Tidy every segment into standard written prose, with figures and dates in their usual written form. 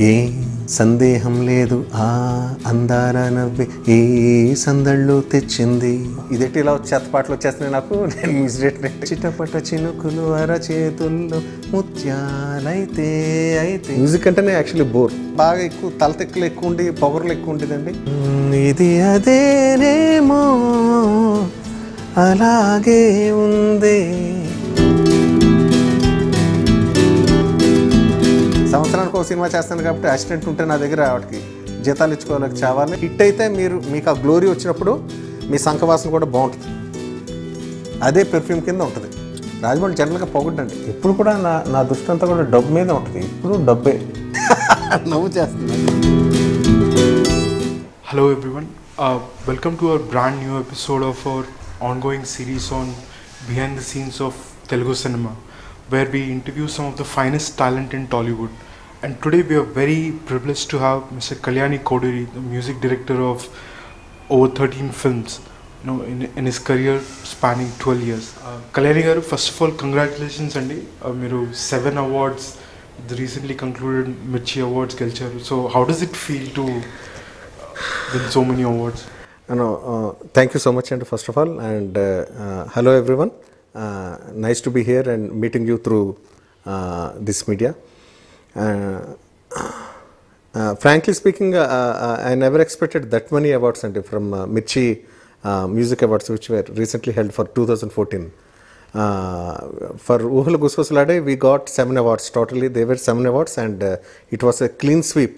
ఏ సందేహం లేదు ఆ అందాల నవ్వే ఏ సందళ్ళు తెచ్చింది. ఇదేంటి ఇలా చెత్తపాటలు వచ్చేస్తున్నాయి నాకు. నేను మ్యూజిక్ చిటపట చినుకులు అరచేతుల్లో ముత్యాలైతే అయితే. మ్యూజిక్ అంటేనే యాక్చువల్లీ బోర్. బాగా ఎక్కువ తలతెక్కులు ఎక్కువ ఉండి పొగరులు ఎక్కువ ఉండేదండి. ఇది అదేనేమో అలాగే ఉంది. సంవత్సరానికి ఒక సినిమా చేస్తాను కాబట్టి అసిస్టెంట్ ఉంటే నా దగ్గర వాటికి జీతాలు ఇచ్చుకోవాలని చావాలి. హిట్ అయితే మీకు ఆ గ్లోరీ వచ్చినప్పుడు మీ సంఖవాసన కూడా బాగుంటుంది. అదే పెర్ఫ్యూమ్ కింద ఉంటుంది. రాజమౌళి జనరల్గా పొగడ్డండి. ఎప్పుడు కూడా నా దృష్టి అంతా కూడా డబ్బు మీద ఉంటుంది. ఇప్పుడు డబ్బే నవ్వు చేస్తుంది. Hello everyone, welcome to our brand new episode of our ongoing series on behind the scenes of Telugu Cinema, where we interview some of the finest talent in Tollywood. And today we are very privileged to have Mr. Kalyani Koduri, the music director of over 13 films, in his career spanning 12 years. Kalyani garu, first of all, congratulations andi. Meeru 7 awards, the recently concluded Mirchi Awards gelicharu. So how does it feel to win so many awards? Thank you so much, and first of all, and hello everyone. Nice to be here and meeting you through this media. Frankly speaking, I never expected that many awards from Mirchi Music Awards, which were recently held for 2014. For Oohalu Gusagusalade, we got 7 awards totally. There were 7 awards, and it was a clean sweep.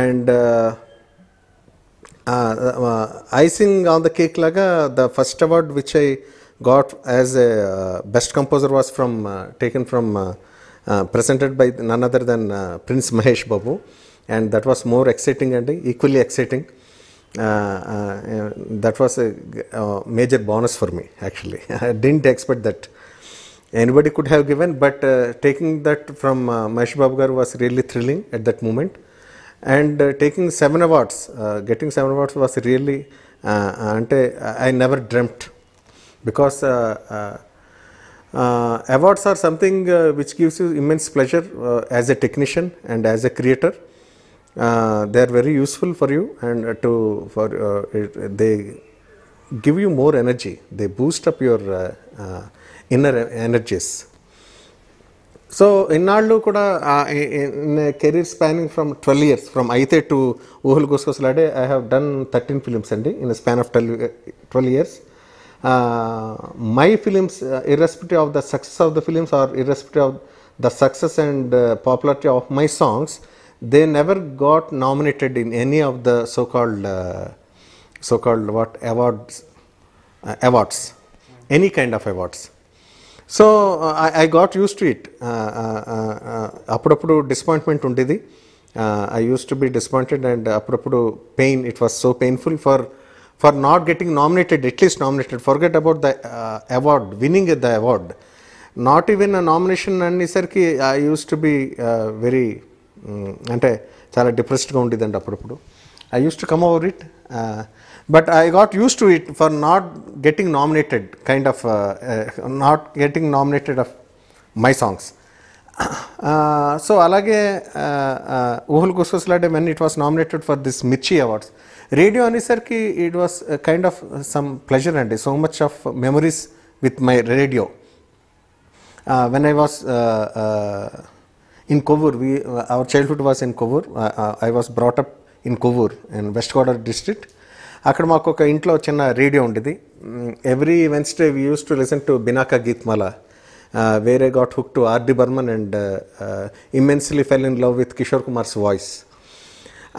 And icing on the cake laga, the first award which I got as a best composer was taken from presented by none other than Prince Mahesh Babu, and that was more exciting and equally exciting. That was a major bonus for me actually. I didn't expect that anybody could have given, but taking that from Mahesh Babu garu was really thrilling at that moment. And taking 7 awards, getting 7 awards was really I never dreamt, because awards are something which gives you immense pleasure as a technician and as a creator. They are very useful for you, and they give you more energy. They boost up your inner energies. So in a career spanning from 12 years, from Aithe to Oohalu Gusagusalade, I have done 13 films in a span of 12 years. My films, irrespective of the success of the films or irrespective of the success and popularity of my songs, they never got nominated in any of the so-called awards, any kind of awards. So I got used to it. Appudu disappointment undedi. I used to be disappointed, and appudu pain. It was so painful for not getting nominated, at least nominated. Forget about the award, winning the award. Not even a nomination anisarki I used to be very ante chala depressed ga undidandi appudu. I used to come over it, but I got used to it for not getting nominated, not getting nominated of my songs. So alage Oohalu Gusagusalade, when it was nominated for this Mirchi Awards, radio anisarki it was a kind of some pleasure and so much of memories with my radio. When I was in Kovur, our childhood was in Kovur. I was brought up in Kovur in West Godavari district. అక్కడ మాకు ఒక ఇంట్లో చిన్న radio ఉండేది. Every Wednesday we use to listen to Binaca Geetmala, where I got hook to RD Burman and immensely fell in love with Kishore Kumar's voice.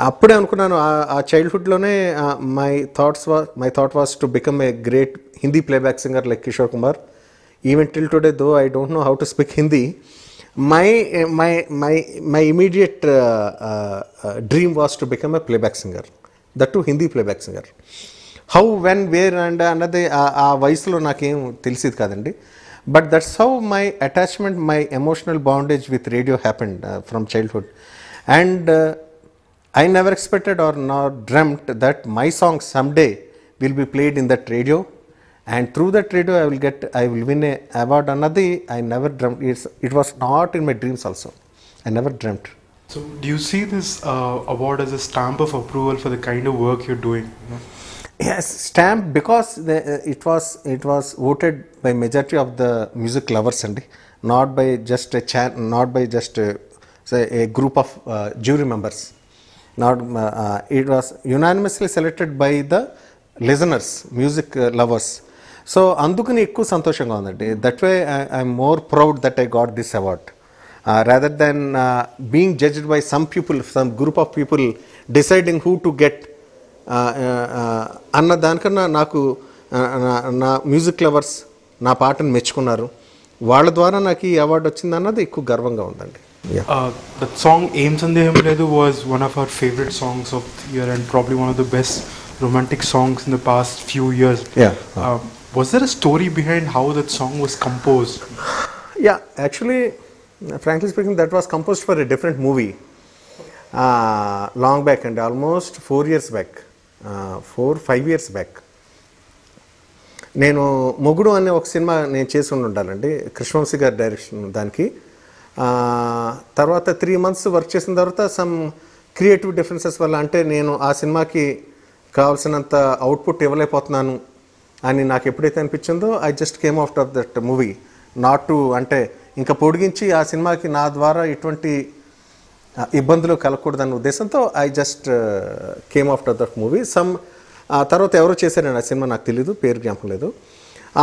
అప్పుడే అనుకున్నాను, ఆ చైల్డ్హుడ్లోనే my thought was to become a great Hindi playback singer like Kishore Kumar. Even till today, though I don't know how to speak Hindi, my immediate dream was to become a playback singer, that too Hindi playback singer. How, when, where and another ఆ వయసులో నాకేం తెలిసేది కాదండి. But that's how my attachment, my emotional bondage with radio happened from childhood. And I never expected or not dreamt that my songs someday will be played in that radio, and through that radio I will win a award. Another, I never dreamt. It was not in my dreams also. I never dreamt. So do you see this award as a stamp of approval for the kind of work you're doing? Yes, stamp because it was voted by majority of the music lovers and not by just not by just say a group of jury members. Not it was unanimously selected by the listeners, music lovers. So అందుకని ఎక్కువ సంతోషంగా ఉందండి. That way I'm more proud that I got this award. Rather than being judged by some people, some group of people deciding who to get అన్న దానికన్నా నాకు నా music lovers నా పాటను మెచ్చుకున్నారు, వాళ్ళ ద్వారా నాకు ఈ అవార్డు వచ్చింది అన్నది ఎక్కువ గర్వంగా ఉందండి. That song Aim Sandeham Ledu was one of our favorite songs of the year and probably one of the best romantic songs in the past few years. Was there a story behind how that song was composed? Yeah, actually, frankly speaking, that was composed for a different movie long back and almost 4 years back. 4-5 years back నేను మొగుడు అనే ఒక cinema నేను చేసి ఉండాలండి, కృష్ణవంశీ గారి direction దానికి. తర్వాత 3 months వర్క్ చేసిన తర్వాత సమ్ క్రియేటివ్ డిఫరెన్సెస్ వల్ల, అంటే నేను ఆ సినిమాకి కావాల్సినంత అవుట్పుట్ ఇవ్వలేకపోతున్నాను అని నాకు ఎప్పుడైతే అనిపించిందో I just came out of that movie. Not to అంటే ఇంకా పొడిగించి ఆ సినిమాకి నా ద్వారా ఎటువంటి ఇబ్బందులు కలగకూడదన్న ఉద్దేశంతో I just came after that movie. తర్వాత ఎవరో చేశారండి ఆ సినిమా, నాకు తెలీదు, పేరు జ్ఞాపకం లేదు.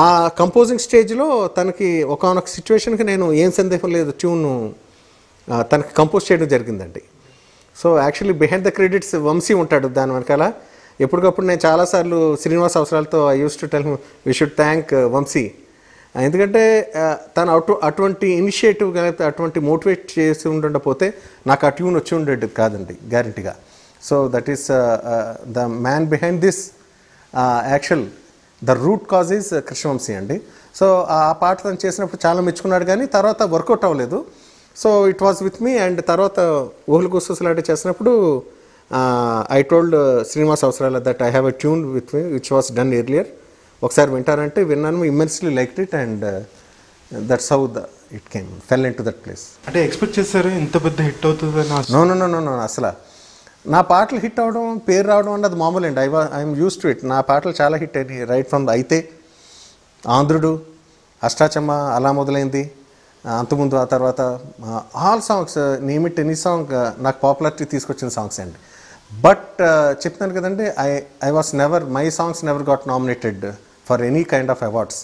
ఆ కంపోజింగ్ స్టేజ్లో తనకి ఒకనొక సిచ్యువేషన్కి నేను ఏం సందేహం లేదు ట్యూన్ తనకి కంపోజ్ చేయడం జరిగిందండి. So actually behind the credits Vamsi ఉంటాడు దాని వెనకాల. ఎప్పటికప్పుడు నేను చాలాసార్లు శ్రీనివాస్ అవసరాలతో I use to tell we should thank Vamsi. ఎందుకంటే తను అటువంటి ఇనిషియేటివ్ కలిగితే అటువంటి మోటివేట్ చేసి ఉండకపోతే నాకు ఆ ట్యూన్ వచ్చి ఉండేది కాదండి గ్యారంటీగా. So that is the man behind this actual the root cause is Krishna Vamsi అండి. సో ఆ పాట తను చేసినప్పుడు చాలా మెచ్చుకున్నాడు, కానీ తర్వాత వర్కౌట్ అవ్వలేదు. So it was with me. And తర్వాత ఊహలు గుసగుసలాడే చేసినప్పుడు ఐ టోల్డ్ శ్రీనివాస్ అవసరాల that I have a tune with me which was done earlier. ఒకసారి వింటారంటే విన్నాను, immensely liked it and that's how it came fell in to that place. అంటే expect చేశారు ఇంత పెద్ద హిట్ అవుతుంది? నో అసలు నా పాటలు హిట్ అవ్వడం, పేరు రావడం అన్నది మామూలు అండి. I'm use to it. నా పాటలు చాలా హిట్ అయ్యాయి, రైట్ ఫ్రమ్ అయితే, ఆంధ్రుడు, అష్టాచమ్మ, అలా మొదలైంది, అంతకుముందు, ఆ తర్వాత all songs name it any song నాకు పాపులారిటీ తీసుకొచ్చిన సాంగ్స్ అండి. బట్ చెప్తాను కదండి, I was never, my songs never got nominated for any kind of awards.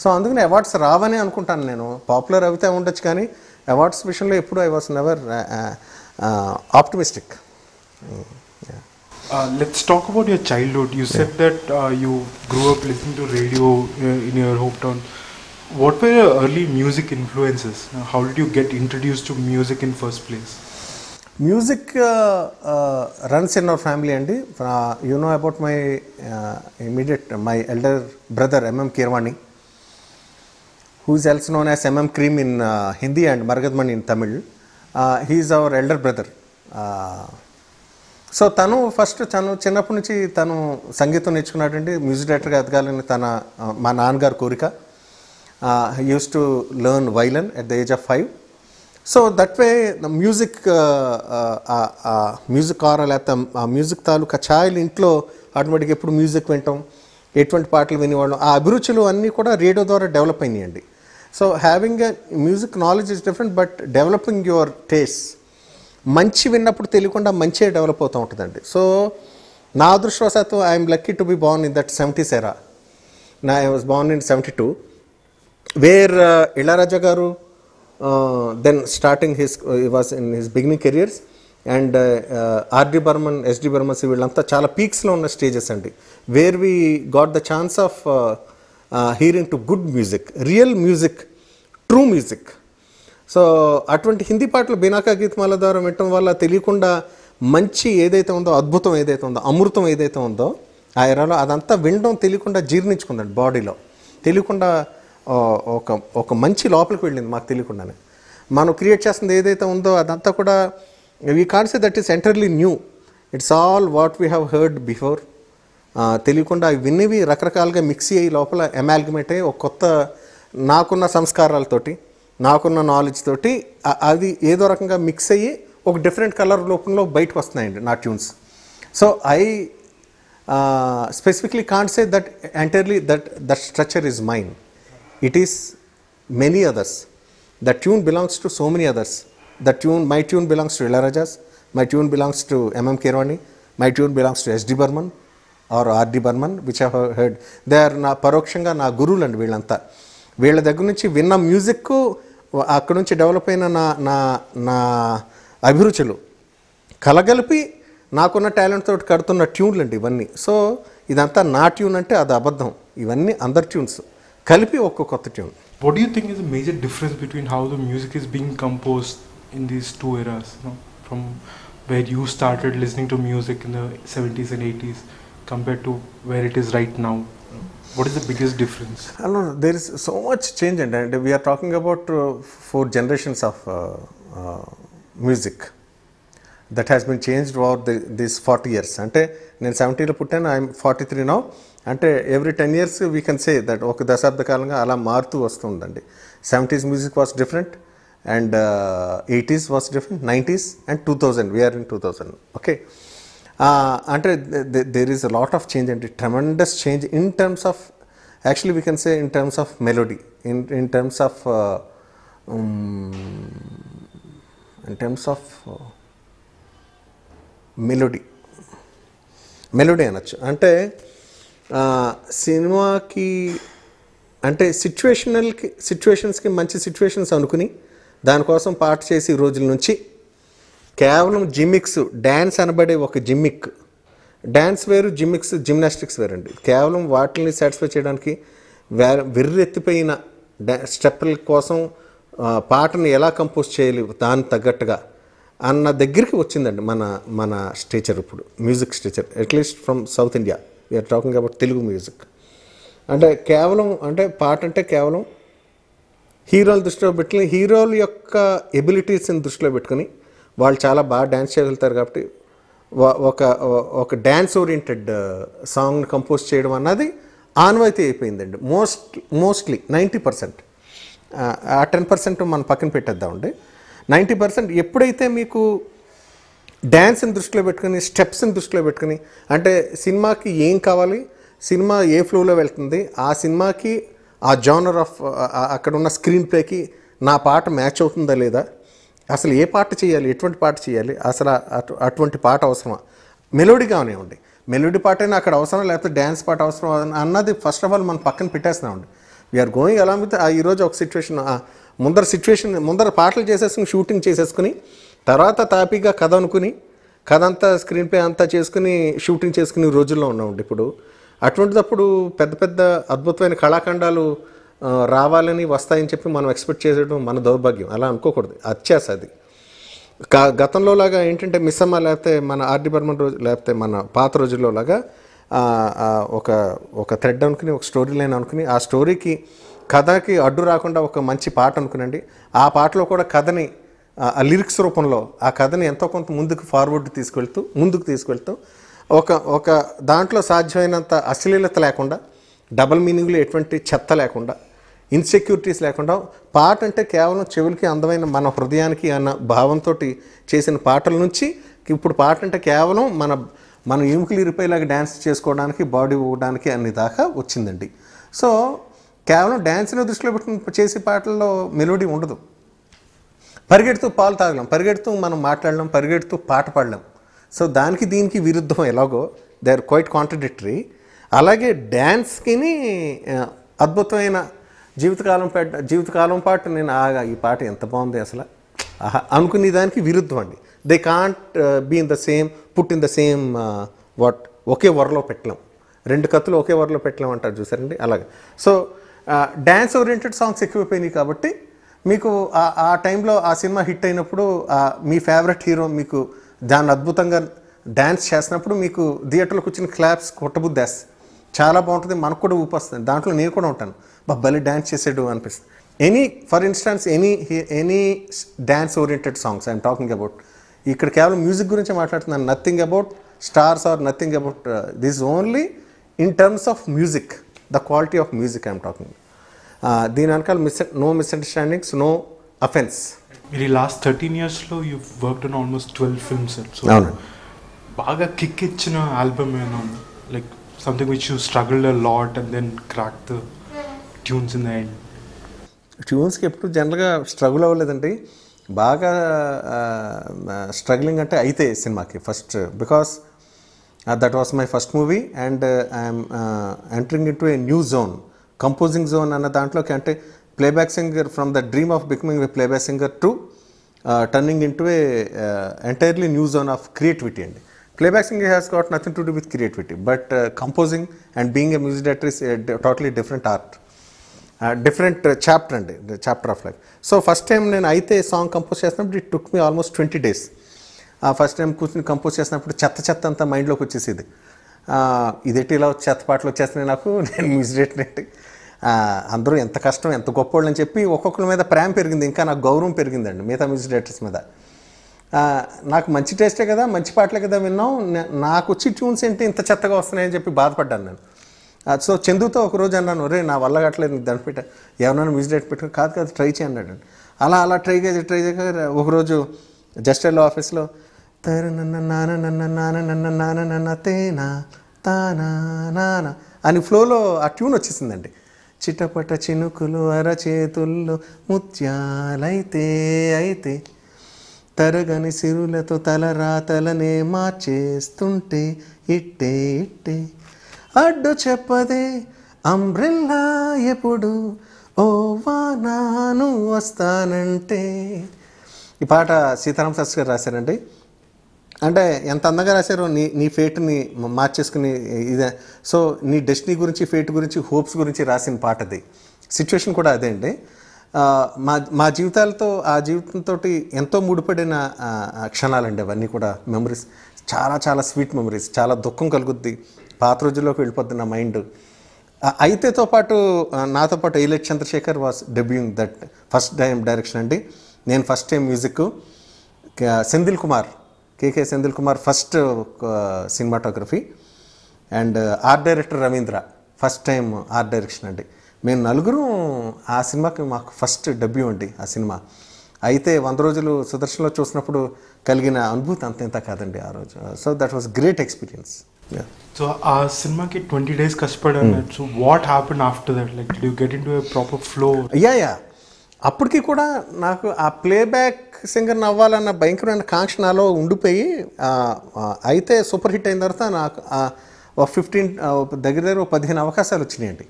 So అందుకని అవార్డ్స్ రావని అనుకుంటాను నేను. పాపులర్ అయితే ఉండొచ్చు, కానీ అవార్డ్స్ విషయంలో ఎప్పుడు I was never optimistic. Let's talk about your childhood. You said that you grew up listening to radio in your hometown. What were your early music influences? How did you get introduced to music in first place? Music runs in our family అండి. You know about my my elder brother M.M. Kirwani, who is also known as M.M. Cream in Hindi and Margadmani in Tamil. He is our elder brother. So తను చిన్నప్పటి నుంచి తను సంగీతం నేర్చుకున్నాడండి. Music డైరెక్టర్గా ఎదగాలని మా నాన్నగారి కోరిక. He use to learn violin at the age of 5. So that way music or లేకపోతే ఆ మ్యూజిక్ తాలూకా ఛాయలు ఇంట్లో ఆటోమేటిక్గా ఎప్పుడు మ్యూజిక్ వింటాం, ఎటువంటి పాటలు వినేవాళ్ళం, ఆ అభిరుచులు అన్నీ కూడా రేడియో ద్వారా డెవలప్ అయినాయండి. So having a music knowledge is different, but developing your taste, మంచి విన్నప్పుడు తెలియకుండా మంచిగా డెవలప్ అవుతూ ఉంటుందండి. సో నా అదృష్టవశాత్తు I'm lucky to be born in that 70s era. I was born in 72, where Ilaiyaraaja garu then starting he was in his beginning careers, and R.D. Burman, S.D. Burman, వీళ్ళంతా చాలా పీక్స్లో ఉన్న స్టేజెస్ అండి, where we got the chance of hearing to good music, real music, true music. So అటువంటి హిందీ పాటలు Binaca గీతమాల ద్వారా వినటం వల్ల తెలియకుండా మంచి ఏదైతే ఉందో, అద్భుతం ఏదైతే ఉందో, అమృతం ఏదైతే ఉందో ఆ ఎరాలో అదంతా వినడం తెలియకుండా జీర్ణించుకుందండి బాడీలో, తెలియకుండా ఒక మంచి లోపలికి వెళ్ళింది మాకు తెలియకుండానే. మనం క్రియేట్ చేస్తుంది ఏదైతే ఉందో అదంతా కూడా we can't say that is entirely new, it's all what we have heard before. తెలియకుండా అవి విన్నవి రకరకాలుగా మిక్సీ అయ్యి లోపల అమాల్గమేట్ అయ్యి ఒక కొత్త, నాకున్న సంస్కారాలతోటి, నాకున్న నాలెడ్జ్ తోటి అది ఏదో రకంగా మిక్స్ అయ్యి ఒక డిఫరెంట్ కలర్ రూపంలో బయటకు వస్తున్నాయండి నా tunes. So I specifically can't say that entirely that structure is mine. It is many others. The tune belongs to so many others. My tune belongs to Ilayaraja's, my tune belongs to M.M. Keerwani, my tune belongs to S.D. Burman or R.D. Burman, which I have heard. They are na parokshanga na gurulu and వీళ్ళంతా వీళ్ళ దగ్గర నుంచి విన్న music అక్కడ నుంచి develop అయిన నా అభిరుచులు కలగలిపి నాకున్న టాలెంట్ తోటి కడుతున్న ట్యూన్లు అండి ఇవన్నీ. సో ఇదంతా నా ట్యూన్ అంటే అది అబద్ధం, ఇవన్నీ అందరి ట్యూన్స్ కలిపి ఒక్క కొత్త tune. What do you think is the major difference between how the music is being composed in these two eras, from where you started listening to music in the 70s and 80s compared to where it is right now? What is the biggest difference? I don't know, there is so much change, and we are talking about 4 generations of music that has been changed over these 40 years. అంటే నేను 70లో పుట్టాను, I'm 43 now. అంటే every 10 years we can say that ఒక దశాబ్ద కాలంగా అలా మారుతూ వస్తుందండి. 70s music was different and 80s was different, 90s and 2000, we are in 2000. Okay, అంటే there is a lot of change అండి, tremendous change in terms of, actually we can say in terms of melody, in terms of melody అనొచ్చు. అంటే సినిమాకి అంటే సిచ్యువేషన్స్కి మంచి situations అనుకుని దానికోసం పాట చేసి రోజుల నుంచి కేవలం జిమ్మిక్స్, డ్యాన్స్ అనబడే ఒక జిమ్మిక్, డ్యాన్స్ వేరు, జిమ్నాస్టిక్స్ వేరండి. కేవలం వాటిని సాటిస్ఫై చేయడానికి వెర్రెత్తిపోయిన స్టెప్పుల కోసం పాటను ఎలా కంపోజ్ చేయాలి దానికి తగ్గట్టుగా అన్న దగ్గరికి వచ్చిందండి మన స్టేచర్. ఇప్పుడు music stature at least from south India, we are talking about Telugu music. అంటే కేవలం అంటే పాట అంటే కేవలం హీరోల దృష్టిలో పెట్టుకుని, హీరోల యొక్క ఎబిలిటీస్ని దృష్టిలో పెట్టుకుని వాళ్ళు చాలా బాగా డ్యాన్స్ చేయగలుగుతారు కాబట్టి ఒక డ్యాన్స్ ఓరియంటెడ్ సాంగ్ని కంపోజ్ చేయడం అన్నది ఆనవాయితీ అయిపోయిందండి. మోస్ట్లీ 90%. ఆ 10% మనం పక్కన పెట్టేద్దామండి. 90% ఎప్పుడైతే మీకు డ్యాన్స్ని దృష్టిలో పెట్టుకుని, స్టెప్స్ని దృష్టిలో పెట్టుకుని, అంటే సినిమాకి ఏం కావాలి, సినిమా ఏ ఫ్లోలో వెళ్తుంది, ఆ సినిమాకి ఆ జానర్ ఆఫ్ అక్కడ ఉన్న స్క్రీన్ ప్లేకి నా పాట మ్యాచ్ అవుతుందా లేదా, అసలు ఏ పాట చేయాలి, ఎటువంటి పాట చేయాలి, అసలు అటువంటి పాట అవసరమా, మెలోడీగా ఉన్నాయండి, మెలోడీ పాటైనా అక్కడ అవసరం, లేకపోతే డ్యాన్స్ పాట అవసరం అన్నది ఫస్ట్ ఆఫ్ ఆల్ మనం పక్కన పెట్టేస్తున్నామండి. వీఆర్ గోయింగ్ అలా విత్ ఈరోజు ఒక ముందర పాటలు చేసేసుకుని, షూటింగ్ చేసేసుకుని, తర్వాత తాపీగా కథ అనుకుని, కథ అంతా స్క్రీన్ ప్లే అంతా చేసుకుని షూటింగ్ చేసుకుని రోజుల్లో ఉన్నామండి ఇప్పుడు. అటువంటిదప్పుడు పెద్ద పెద్ద అద్భుతమైన కళాఖండాలు రావాలని వస్తాయని చెప్పి మనం ఎక్స్పెక్ట్ చేసేయడం మన దౌర్భాగ్యం. అలా అనుకోకూడదు, అత్యాస అది. గతంలో లాగా ఏంటంటే మిస్సమ్మ, లేకపోతే మన ఆర్డి బర్మన్ రోజు, లేకపోతే మన పాత రోజుల్లో లాగా ఒక థ్రెడ్ అనుకుని, ఒక స్టోరీ లైన్ అనుకుని, ఆ స్టోరీకి కథకి అడ్డు రాకుండా ఒక మంచి పాట అనుకునండి. ఆ పాటలో కూడా కథని ఆ లిరిక్స్ రూపంలో ఆ కథని ఎంతో కొంత ముందుకు తీసుకెళ్తూ ఒక దాంట్లో సాధ్యమైనంత అశ్లీలత లేకుండా, డబల్ మీనింగ్లో ఎటువంటి చెత్త లేకుండా, ఇన్సెక్యూరిటీస్ లేకుండా, పాట అంటే కేవలం చెవులకి అందమైన మన హృదయానికి అన్న భావంతో చేసిన పాటల నుంచి ఇప్పుడు పాట అంటే కేవలం మన ఎముకలు ఇరిపోయేలాగా డ్యాన్స్ చేసుకోవడానికి, బాడీ ఊగడానికి అన్ని దాకా వచ్చిందండి. సో కేవలం డ్యాన్స్ని దృష్టిలో పెట్టుకుని చేసే పాటల్లో మెలోడీ ఉండదు. పరిగెడుతూ పాలు తాగలేం, పరిగెడుతూ మనం మాట్లాడలేం, పరిగెడుతూ పాట పాడలేం. సో దానికి దీనికి విరుద్ధం ఎలాగో, దే ఆర్ క్వైట్ కాంట్రడిక్టరీ. అలాగే డ్యాన్స్కి అద్భుతమైన జీవితకాలం పాటు నేను ఈ పాట ఎంత బాగుంది అసలు అనుకునే దానికి విరుద్ధం అండి. They can't be in the same, put in the same ఒకే వరలో పెట్టలేం, 2 కత్తులు ఒకే వరలో పెట్టలేం అంటారు చూసారండి, అలాగే. సో డ్యాన్స్ ఓరియంటెడ్ సాంగ్స్ ఎక్కువైపోయినాయి కాబట్టి మీకు ఆ టైంలో ఆ సినిమా హిట్ అయినప్పుడు మీ ఫేవరెట్ హీరో మీకు దాన్ని అద్భుతంగా డ్యాన్స్ చేసినప్పుడు మీకు థియేటర్లో కూర్చుని క్లాప్స్ కొట్టబుద్దేస్తుంది, చాలా బాగుంటుంది, మనకు కూడా ఊపొస్తుంది. దాంట్లో నేను కూడా ఉంటాను, భలే డ్యాన్స్ చేసేడు అనిపిస్తుంది. For instance any dance oriented songs I'm talking about. ఇక్కడ కేవలం మ్యూజిక్ గురించి మాట్లాడుతున్నాను, nothing about stars or nothing about this, only in terms of music, the quality of music I'm talking. దీని వెనకాల నో మిస్అండర్స్టాండింగ్స్, నో అఫెన్స్. మీరు ఈ last 13 yearsలో you worked on almost 12 films sir. So బాగా kick ఇచ్చిన album ఏమైనా like something which you struggled a lot and then crack the tunes in the end? ట్యూన్స్కి ఎప్పుడు జనరల్గా స్ట్రగుల్ అవ్వలేదండి. బాగా స్ట్రగ్లింగ్ అంటే అయితే సినిమాకి first, because that was my first movie and I'm entering in to a new zone, composing zone అన్న దాంట్లోకి. అంటే playback singer, from the dream of becoming a playback singer to turning in to a entirely new zone of creativity అండి. Playback singing has got nothing to do with creativity, but composing and being a music director is a totally different art, different chapter and the chapter of life. So first time నేను అయితే song compose చేసినప్పుడు it took me almost 20 days. First time కూర్చొని compose చేసినప్పుడు చెత్త అంతా మైండ్లోకి వచ్చేసేది. ఇదేంటి ఇలా చెత్త పాటలు వచ్చేస్తున్నాయి నాకు, నేను మ్యూజిక్ డైరెక్టర్ ఏంటి, అందరూ ఎంత కష్టం ఎంత గొప్పోళ్ళు అని చెప్పి ఒక్కొక్కరి మీద ప్రేమ పెరిగింది, ఇంకా నాకు గౌరవం పెరిగిందండి మిగతా మ్యూజిక్ డైరెక్టర్స్ మీద. నాకు మంచి టేస్టే కదా, మంచి పాటలే కదా విన్నాం, నాకు వచ్చి ట్యూన్స్ ఏంటి ఇంత చెత్తగా వస్తున్నాయని చెప్పి బాధపడ్డాను నేను. సో చందుతో ఒకరోజు అన్నాను, రే నా వల్ల కట్టలేదు నీకు దాని పెట్ట, ఎవరైనా మ్యూజిక్ డైరెక్టర్ పెట్టు, కాదు ట్రై చేయండి. అలా ట్రై చేయగా ఒకరోజు జస్ట్ ఎల్లో ఆఫీస్లో తేనా తానా నానా అని ఫ్లోలో ఆ ట్యూన్ వచ్చేసిందండి. చిట్టపట చినుకులు అరచేతుల్లో ముత్యాలైతే తరగని సిరులతో తలరాతలనే మార్చేస్తుంటే ఇట్టే అడ్డు చెప్పదే అంబ్రెల్లా ఎప్పుడు ఓ వానాను వస్తానంటే. ఈ పాట సీతారామ శాస్త్రి గారు రాశారండి. అంటే ఎంత అందంగా రాశారో, నీ ఫేట్ని మార్చేసుకుని ఇదే. సో నీ డెస్టినీ గురించి, ఫేట్ గురించి, హోప్స్ గురించి రాసిన పాట అది. సిచ్యువేషన్ కూడా అదే అండి. మా జీవితాలతో, ఆ జీవితంతో ఎంతో ముడిపడిన క్షణాలండి అవన్నీ కూడా. మెమరీస్ చాలా స్వీట్ మెమరీస్. చాలా దుఃఖం కలుగుద్ది, పాత రోజుల్లోకి వెళ్ళిపోద్ది నా మైండ్. అయితేతో పాటు నాతో పాటు ఐలెట్ Chandrasekhar was debuting that first time direction అండి. నేను first time music, Senthil Kumar, KK Senthil Kumar first cinematography, and art director Ravindra first time art direction అండి. మేము నలుగురు ఆ సినిమాకి మాకు ఫస్ట్ డెబ్యూ అండి ఆ సినిమా. అయితే 100 రోజులు సుదర్శన్లో చూసినప్పుడు కలిగిన అనుభూతి అంత కాదండి ఆ రోజు. So that was great experience. So ఆ సినిమాకి 20 days కష్టపడాను. So what happened after that? Like did you get into a proper flow? Yeah అప్పటికి కూడా నాకు ఆ ప్లేబ్యాక్ సింగర్ అవ్వాలన్న భయంకరమైన కాంక్ష నాలో ఉండిపోయి, అయితే సూపర్ హిట్ అయిన తర్వాత నాకు 15 దగ్గర 15 అవకాశాలు వచ్చినాయండి.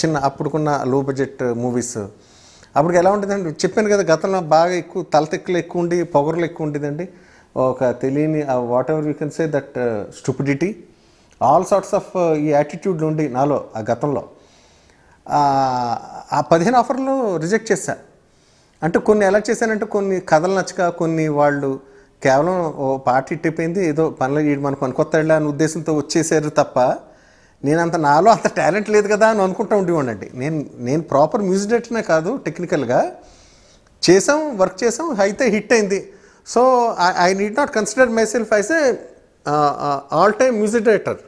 చిన్న అప్పుడుకున్న లో బడ్జెట్ మూవీస్. అప్పటికి ఎలా ఉంటుందండి, చెప్పాను కదా గతంలో బాగా ఎక్కువ తలతెక్కులు ఎక్కువ ఉండి పొగరులు ఎక్కువ ఉండేదండి. ఒక తెలియని whatever you can say that stupidity, all sorts of ఈ యాటిట్యూడ్లు ఉండి నాలో ఆ గతంలో. ఆ 15 ఆఫర్లు రిజెక్ట్ చేశా. అంటే కొన్ని ఎలా చేశానంటే, కొన్ని కథలు నచ్చక, కొన్ని వాళ్ళు కేవలం ఓ పాట ఇట్టిపోయింది, ఏదో పనులు మనకు పనికొత్తాడులే అనే ఉద్దేశంతో వచ్చేసారు తప్ప, నాలో అంత టాలెంట్ లేదు కదా అని అనుకుంటూ ఉండేవాడండి. నేను ప్రాపర్ మ్యూజిక్ డైరెక్టర్నే కాదు, టెక్నికల్గా వర్క్ చేసాం, అయితే హిట్ అయింది. So I need not consider my self as a all time music director.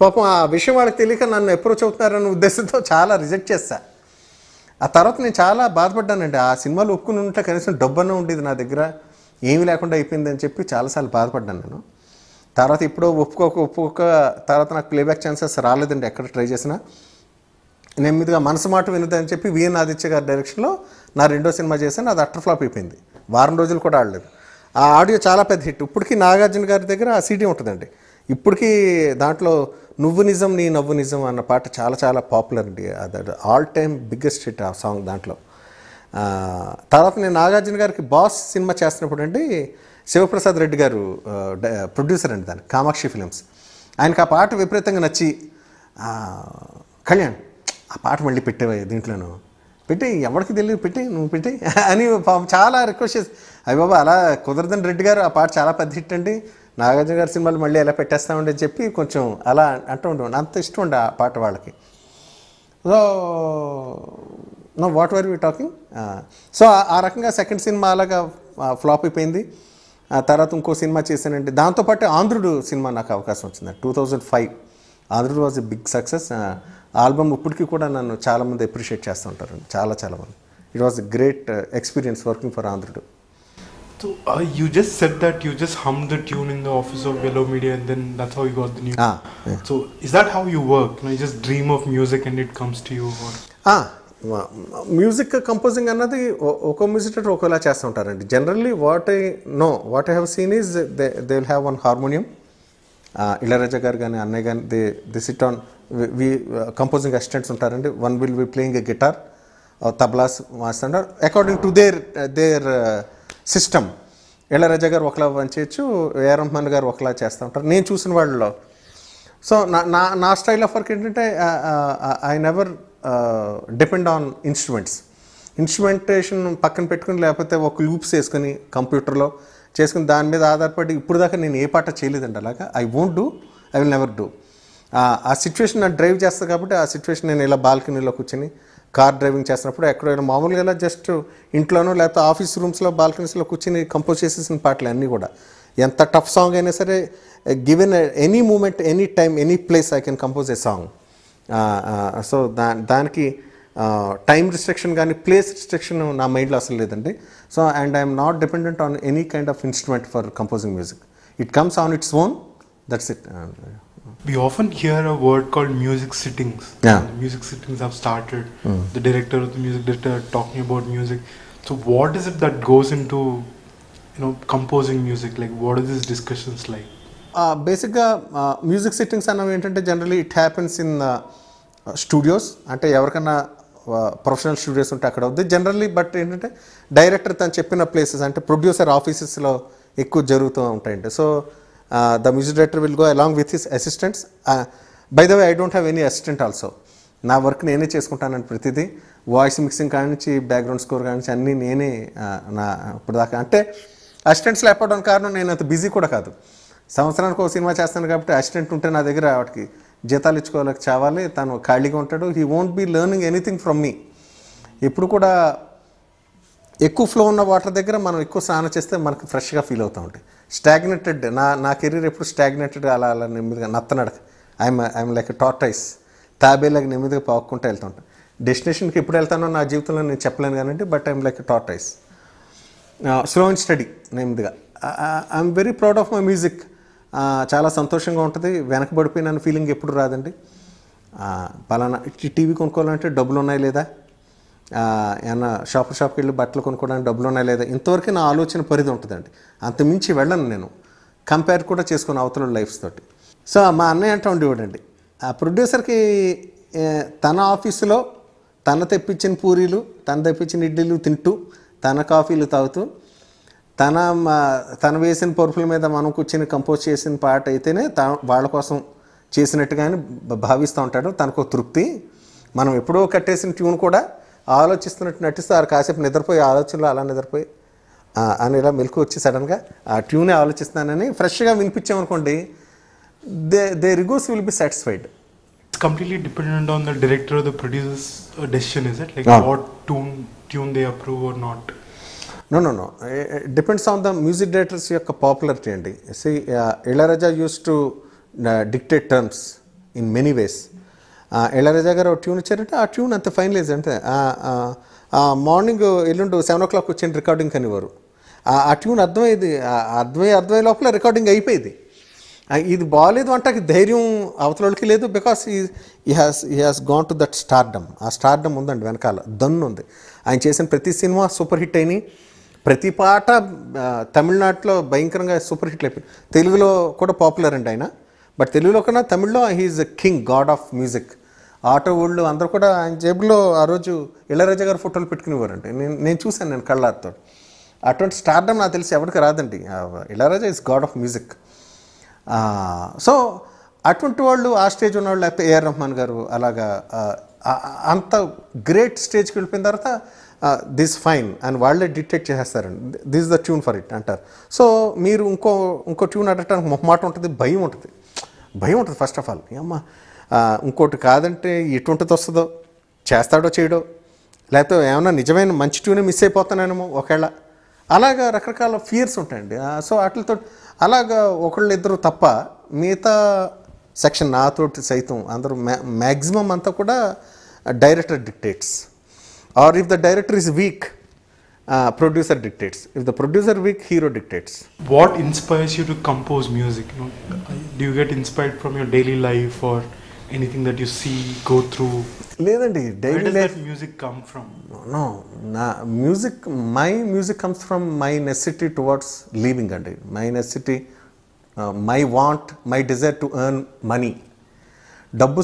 పాపం ఆ విషయం వాళ్ళకి తెలియక నన్ను అప్రోచ్ అవుతున్నారనే ఉద్దేశంతో చాలా రిజెక్ట్ చేశా. ఆ తర్వాత నేను చాలా బాధపడ్డానండి. ఆ సినిమాలు ఒప్పుకుని ఉంటే కనీసం డబ్బన్నా ఉండేది నా దగ్గర, ఏమీ లేకుండా అయిపోయింది అని చెప్పి చాలాసార్లు బాధపడ్డాను నేను. తర్వాత ఇప్పుడు ఒప్పుకోక తర్వాత నాకు ప్లేబ్యాక్ ఛాన్సెస్ రాలేదండి ఎక్కడ ట్రై చేసినా. నెమ్మదిగా మనసు మాట వినుదని చెప్పి విఎన్ ఆదిత్య గారి డైరెక్షన్లో నా 2వ సినిమా చేశాను. అది అట్టర్ ఫ్లాప్ అయిపోయింది, వారం రోజులు కూడా ఆడలేదు. ఆ ఆడియో చాలా పెద్ద హిట్. ఇప్పటికీ నాగార్జున గారి దగ్గర ఆ సీడీ ఉంటుందండి. ఇప్పటికీ దాంట్లో నువ్వు నిజం నీ నవ్వు నిజం అన్న పాట చాలా పాపులర్ అండి. అది ఆల్ టైమ్ బిగ్గెస్ట్ హిట్ ఆ సాంగ్ దాంట్లో. తర్వాత నేను నాగార్జున గారికి బాస్ సినిమా చేస్తున్నప్పుడు అండి, శివప్రసాద్ రెడ్డి గారు ప్రొడ్యూసర్ అండి దానికి, కామాక్షి ఫిలిమ్స్. ఆయనకి ఆ పాట విపరీతంగా నచ్చి, కళ్యాణ్ ఆ పాట మళ్ళీ పెట్టేవా దీంట్లోనూ, పెట్టి ఎవరికి తెలియదు, నువ్వు పెట్టి అని చాలా రిక్వెస్ట్ చేసి, అయ్యి బాబా అలా కుదరదని రెడ్డి గారు, ఆ పాట చాలా పెద్ద హిట్ అండి, నాగార్జున గారి సినిమాలు మళ్ళీ ఎలా పెట్టేస్తామండి అని చెప్పి కొంచెం అలా అంటూ ఉండేవాడు. అంత ఇష్టం ఉండే ఆ పాట వాళ్ళకి. So know what were we talking. So ఆ రకంగా సెకండ్ సినిమా అలాగా ఫ్లాప్ అయిపోయింది. ఆ తర్వాత ఇంకో సినిమా చేశానండి. దాంతోపాటు ఆంధ్రుడు సినిమా నాకు అవకాశం వచ్చింది 2005. Andhrudu was a big success. Album ఇప్పటికీ కూడా నన్ను చాలామంది అప్రిషియేట్ చేస్తూ ఉంటారండి, చాలా మంది. It was a great experience working for Andhrudu. So you just said that you just hummed the tune in the office of Yellow Media and then that's how you got the news. Yeah. So is that how you work? You just dream of music and it comes to you? Or? Music composing అన్నది ఒక్కో music director ఒకేలా చేస్తూ ఉంటారండి. Generally what I have seen is they will have one harmonium. Ilaiyaraaja garu కానీ అన్నయ్య కానీ they sit on we composing assistants ఉంటారండి. One will be playing a guitar, tablas వాస్తుంటారు according to their system. Ilaiyaraaja garu ఒకలా చేయొచ్చు, ఏఆర్ రెహమాన్ గారు ఒకలా చేస్తూ ఉంటారు నేను చూసిన వాళ్ళలో. సో నా స్టైల్ ఆఫ్ వర్క్ ఏంటంటే I never depend on instrumentation పక్కన పెట్టుకుని, లేకపోతే ఒక లూప్స్ వేసుకొని కంప్యూటర్లో చేసుకుని దాని మీద ఆధారపడి ఇప్పుడు దాకా నేను ఏ పాట చేయలేదండి. అలాగా ఐ విల్ నెవర్ డూ. ఆ సిచ్యువేషన్ నన్ను డ్రైవ్ చేస్తాను కాబట్టి ఆ సిచ్యువేషన్ నేను ఇలా బాల్కనీలో కూర్చొని కార్ డ్రైవింగ్ చేసినప్పుడు ఎక్కడైనా మామూలుగా ఇలా జస్ట్ ఇంట్లోనో లేకపోతే ఆఫీస్ రూమ్స్లో బాల్కనీస్లో కూర్చొని కంపోజ్ చేసేసిన పాటలు అన్నీ కూడా ఎంత టఫ్ సాంగ్ అయినా సరే given any moment, any time, any place I can compose a song. So దానికి టైం రిస్ట్రిక్షన్ కానీ ప్లేస్ రిస్ట్రిక్షన్ నా మైండ్లో అసలు లేదండి. So and I'm not dependent on any kind of instrument for composing music. It comes on its own, that's it. We often hear a word called music sittings. Yeah. Music sittings have started. The director of the music director talking about music. So what is it that goes into composing music? Like what are these discussions like? బేసిక్గా music sittings అన్నవి ఏంటంటే generally it happens in studios. అంటే ఎవరికైనా professional studios ఉంటే అక్కడ అవుతుంది generally. But ఏంటంటే director తను చెప్పిన ప్లేసెస్ అంటే ప్రొడ్యూసర్ ఆఫీసెస్లో ఎక్కువ జరుగుతూ ఉంటాయండి. So the music director will go along with his assistants. By the way I don't have any assistant also. నా వర్క్ నేనే చేసుకుంటానండి ప్రతిదీ. వాయిస్ మిక్సింగ్ కాడి నుంచి బ్యాక్గ్రౌండ్ స్కోర్ కాడి నుంచి అన్నీ నేనే ఇప్పుడు దాకా. అంటే అసిస్టెంట్స్ లేకపోవడానికి కారణం నేను అంత బిజీ కూడా కాదు. సంవత్సరానికి ఒక సినిమా చేస్తాను కాబట్టి అసిస్టెంట్ ఉంటే నా దగ్గర వాటికి జీతాలు ఇచ్చుకోవాలని చావాలి. తను ఖాళీగా ఉంటాడు. He won't be learning anything from me. ఎప్పుడు కూడా ఎక్కువ ఫ్లో ఉన్న వాటర్ దగ్గర మనం ఎక్కువ స్నానం చేస్తే మనకు ఫ్రెష్గా ఫీల్ అవుతూ ఉంటాయి. స్టాగ్నేటెడ్ నా కెరీర్ ఎప్పుడు స్టాగ్నేటెడ్ అలా నెమ్మదిగా నత్తనడక. I'm like tortoise. తాబేలాగా నెమ్మదిగా పాక్కుంటూ వెళ్తూ ఉంటాను. డెస్టినేషన్కి ఎప్పుడు వెళ్తానో నా జీవితంలో నేను చెప్పలేను కానండి. But I'm like tortoise, slow and steady నెమ్మదిగా. I'm very proud of my music. చాలా సంతోషంగా ఉంటుంది. వెనకబడిపోయిన ఫీలింగ్ ఎప్పుడు రాదండి. పలానా టీవీ కొనుక్కోవాలంటే డబ్బులు ఉన్నాయి లేదా, ఏమన్నా షాప్కి వెళ్ళి బట్టలు కొనుక్కోవడానికి డబ్బులు ఉన్నాయి లేదా, ఇంతవరకు నా ఆలోచన పరిధి ఉంటుందండి. అంతమించి వెళ్ళను నేను. కంపేర్ కూడా చేసుకుని అవతల లైఫ్స్ తోటి. సో మా అన్నయ్య అంటూ ఉండేవాడండి, ఆ ప్రొడ్యూసర్కి తన ఆఫీసులో తన తెప్పించిన పూరీలు, తన తెప్పించిన ఇడ్లీలు తింటూ, తన కాఫీలు తాగుతూ, తన వేసిన పరుపుల మీద మనం కూర్చొని కంపోజ్ చేసిన పాట అయితేనే వాళ్ళ కోసం చేసినట్టుగానే భావిస్తూ ఉంటాడు. తనకు తృప్తి. మనం ఎప్పుడో కట్టేసిన ట్యూన్ కూడా ఆలోచిస్తున్నట్టు నటిస్తూ కాసేపు నిద్రపోయి ఆలోచనలో అలా నిద్రపోయి అని ఇలా మెలకు వచ్చి సడన్గా ఆ ట్యూనే ఆలోచిస్తున్నానని ఫ్రెష్గా వినిపించామనుకోండి, their egos will be satisfied. It's completely dependent on the director or the producer's decision, is it? Like what tune they approve or not? No. It depends on the music director's యొక్క popularity అండి. See, Ilayaraja used to dictate terms in many ways. Ilayaraja గారు tune ఇచ్చారంటే ఆ tune అంత finalise అంటే morning ఎల్లుండి 7 o'clock వచ్చిన recording అనేవారు. ఆ ట్యూన్ అర్థమయ్యే లోపల రికార్డింగ్ అయిపోయింది. ఇది బాగాలేదు అంటే ధైర్యం అవతలకి లేదు. Because he has gone to that stardom. ఆ స్టార్డమ్ ఉందండి, వెనకాల దన్ను ఉంది. ఆయన చేసిన ప్రతి సినిమా సూపర్ హిట్ అయినాయి. ప్రతి పాట తమిళనాడులో భయంకరంగా సూపర్ హిట్లు అయిపోయింది. తెలుగులో కూడా పాపులర్ అండి ఆయన. బట్ తెలుగులో కన్నా తమిళ్లో he's a king, god of music. Auto వాళ్ళు అందరూ కూడా ఆయన జేబులో ఆ రోజు ఇళయరాజా గారు ఫోటోలు పెట్టుకునేవారండి. నేను చూశాను, నేను కళ్ళారితో. అటువంటి స్టార్డమ్ నాకు తెలిసి ఎవరికి రాదండి. Ilaiyaraaja is God of music. So అటువంటి వాళ్ళు, ఆ స్టేజ్ ఉన్నవాళ్ళు, లేకపోతే ఏఆర్ రెహమాన్ గారు అలాగా అంత గ్రేట్ స్టేజ్కి వెళ్ళిపోయిన తర్వాత దిస్ ఫైన్ అని వాళ్ళే డిటెక్ట్ చేసేస్తారండి. This the tune for it అంటారు. సో మీరు ఇంకో ట్యూన్ అడగటానికి మొహమాట ఉంటుంది, భయం ఉంటుంది ఫస్ట్ ఆఫ్ ఆల్. అమ్మ ఇంకోటి కాదంటే ఎటువంటిది వస్తుందో, చేస్తాడో చేయడో, లేకపోతే ఏమన్నా నిజమైన మంచి ట్యూనే మిస్ అయిపోతానేమో ఒకవేళ, అలాగా రకరకాల ఫియర్స్ ఉంటాయండి. సో వాటితో అలాగా ఒకళ్ళిద్దరు తప్ప మిగతా సెక్షన్ నాతోటి సైతం అందరూ మ్యాక్సిమం అంతా కూడా director dictates. Or if the director is weak, producer dictates. If the producer weak, hero dictates. What inspires you to compose music? You know, do you get inspired from your daily life or anything that you see, go through? లేదండి, Where daily does life. that music come from? No, నా my music comes from my necessity towards living అండి. My necessity, my want, my desire to earn money. డబ్బు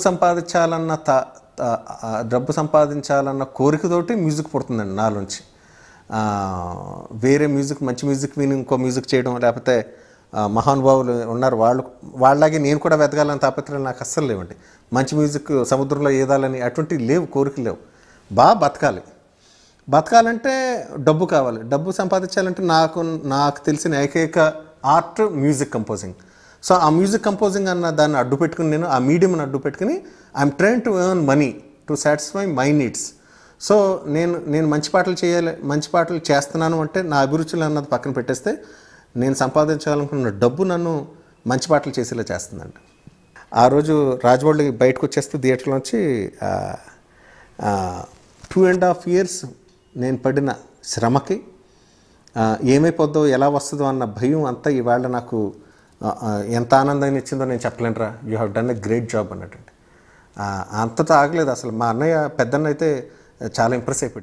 సంపాదించాలన్న కోరికతోటి music పుడుతుందండి నాలోంచి. వేరే music, మంచి music విని ఇంకో music చేయడం, లేకపోతే మహానుభావులు ఉన్నారు వాళ్ళలాగే నేను కూడా వెతకాలని తాపత్రయాలు నాకు అస్సలు లేవండి. మంచి మ్యూజిక్ సముద్రంలో ఏదాలని అటువంటివి లేవు, కోరికలు లేవు. బాగా బతకాలంటే డబ్బు కావాలి. డబ్బు సంపాదించాలంటే నాకు తెలిసిన ఏకైక ఆర్ట్ మ్యూజిక్ కంపోజింగ్. సో ఆ మ్యూజిక్ కంపోజింగ్ అన్న దాన్ని అడ్డు పెట్టుకుని, నేను ఆ మీడియంని అడ్డు పెట్టుకుని I'm train to earn money to satisfy my needs. So నేను మంచి పాటలు చేస్తున్నాను అంటే నా అభిరుచులు అన్నది పక్కన పెట్టేస్తే, నేను సంపాదించాలనుకున్న డబ్బు నన్ను మంచి పాటలు చేసేలా చేస్తుందండి. ఆ రోజు రాజమౌళి బయటకు వచ్చేస్తే థియేటర్లోంచి 2.5 years నేను పడిన శ్రమకి ఏమైపోద్దో, ఎలా వస్తుందో అన్న భయం అంతా ఇవాళ నాకు ఎంత ఆనందాన్ని ఇచ్చిందో నేను చెప్పలేనురా. You have done a great job అన్నట్టు. అంతతో ఆగలేదు అసలు. మా అన్నయ్య, పెద్దన్న అయితే చాలా ఇంప్రెస్ అయిపోయాడు.